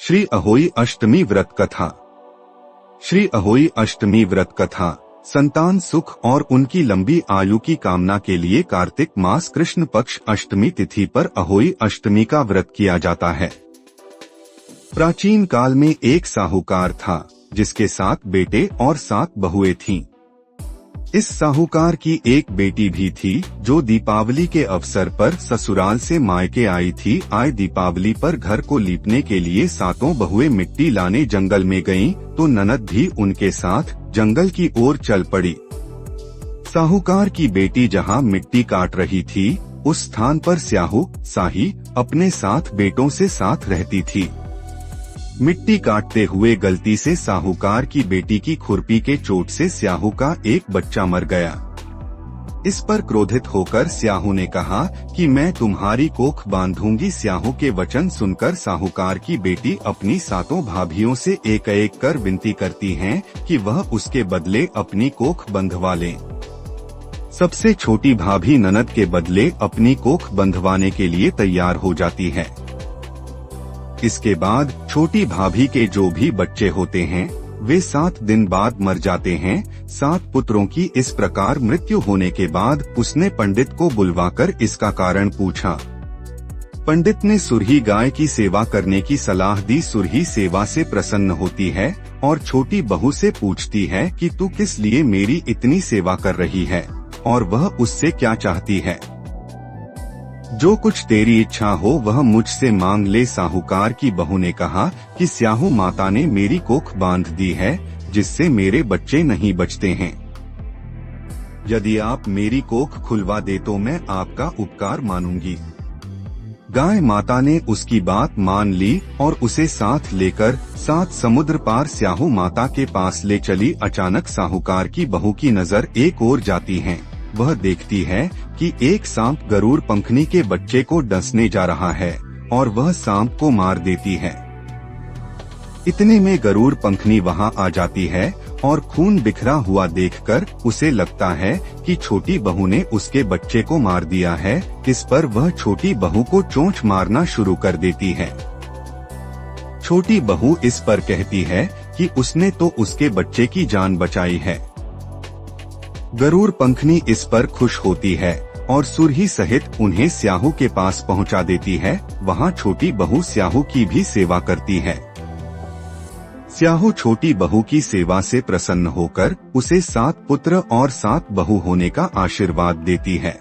श्री अहोई अष्टमी व्रत कथा। श्री अहोई अष्टमी व्रत कथा संतान सुख और उनकी लंबी आयु की कामना के लिए कार्तिक मास कृष्ण पक्ष अष्टमी तिथि पर अहोई अष्टमी का व्रत किया जाता है। प्राचीन काल में एक साहूकार था जिसके 7 बेटे और 7 बहुएं थीं। इस साहूकार की एक बेटी भी थी जो दीपावली के अवसर पर ससुराल से मायके आई थी। दीपावली पर घर को लीपने के लिए 7 बहुएं मिट्टी लाने जंगल में गईं, तो ननद भी उनके साथ जंगल की ओर चल पड़ी। साहूकार की बेटी जहां मिट्टी काट रही थी, उस स्थान पर स्याहू साही अपने 7 बेटों से साथ रहती थी। मिट्टी काटते हुए गलती से साहूकार की बेटी की खुरपी के चोट से स्याहू का एक बच्चा मर गया। इस पर क्रोधित होकर स्याहू ने कहा कि मैं तुम्हारी कोख बांधूंगी। स्याहू के वचन सुनकर साहूकार की बेटी अपनी 7 भाभियों से एक-एक कर विनती करती हैं कि वह उसके बदले अपनी कोख बंधवा लें। सबसे छोटी भाभी ननद के बदले अपनी कोख बंधवाने के लिए तैयार हो जाती है। इसके बाद छोटी भाभी के जो भी बच्चे होते हैं वे 7 दिन बाद मर जाते हैं। 7 पुत्रों की इस प्रकार मृत्यु होने के बाद उसने पंडित को बुलवाकर इसका कारण पूछा। पंडित ने सुरही गाय की सेवा करने की सलाह दी। सुरही सेवा से प्रसन्न होती है और छोटी बहू से पूछती है कि तू किस लिए मेरी इतनी सेवा कर रही है और वह उससे क्या चाहती है। जो कुछ तेरी इच्छा हो वह मुझसे मांग ले। साहूकार की बहू ने कहा कि स्याहू माता ने मेरी कोख बांध दी है जिससे मेरे बच्चे नहीं बचते हैं। यदि आप मेरी कोख खुलवा दे तो मैं आपका उपकार मानूंगी। गाय माता ने उसकी बात मान ली और उसे साथ लेकर 7 समुद्र पार स्याहू माता के पास ले चली। अचानक साहूकार की बहू की नजर एक ओर जाती है। वह देखती है कि एक सांप गरुड़ पंखनी के बच्चे को डसने जा रहा है और वह सांप को मार देती है। इतने में गरुड़ पंखनी वहां आ जाती है और खून बिखरा हुआ देखकर उसे लगता है कि छोटी बहू ने उसके बच्चे को मार दिया है। इस पर वह छोटी बहू को चोंच मारना शुरू कर देती है। छोटी बहू इस पर कहती है कि उसने तो उसके बच्चे की जान बचाई है। गरुड़ पंखनी इस पर खुश होती है और सुरही सहित उन्हें स्याहू के पास पहुंचा देती है। वहां छोटी बहू स्याहू की भी सेवा करती है। स्याहू छोटी बहू की सेवा से प्रसन्न होकर उसे 7 पुत्र और 7 बहू होने का आशीर्वाद देती है।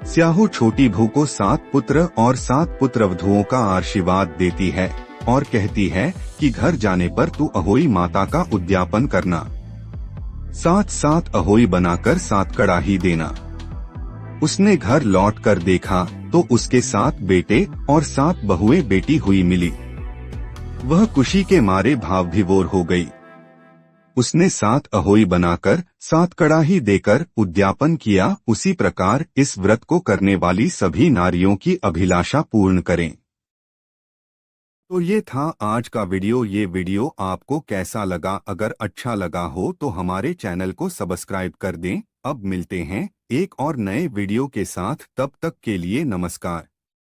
स्याहू छोटी बहू को 7 पुत्र और 7 पुत्रवधुओं का आशीर्वाद देती है और कहती है कि घर जाने पर तू अहोई माता का उद्यापन करना। 7 अहोई बनाकर 7 कड़ाही देना। उसने घर लौटकर देखा तो उसके 7 बेटे और 7 बहुएं बेटी हुई मिली। वह खुशी के मारे भाव विभोर हो गई। उसने 7 अहोई बनाकर 7 कड़ाही देकर उद्यापन किया। उसी प्रकार इस व्रत को करने वाली सभी नारियों की अभिलाषा पूर्ण करें। तो ये था आज का वीडियो। ये वीडियो आपको कैसा लगा? अगर अच्छा लगा हो तो हमारे चैनल को सब्सक्राइब कर दें। अब मिलते हैं एक और नए वीडियो के साथ। तब तक के लिए नमस्कार।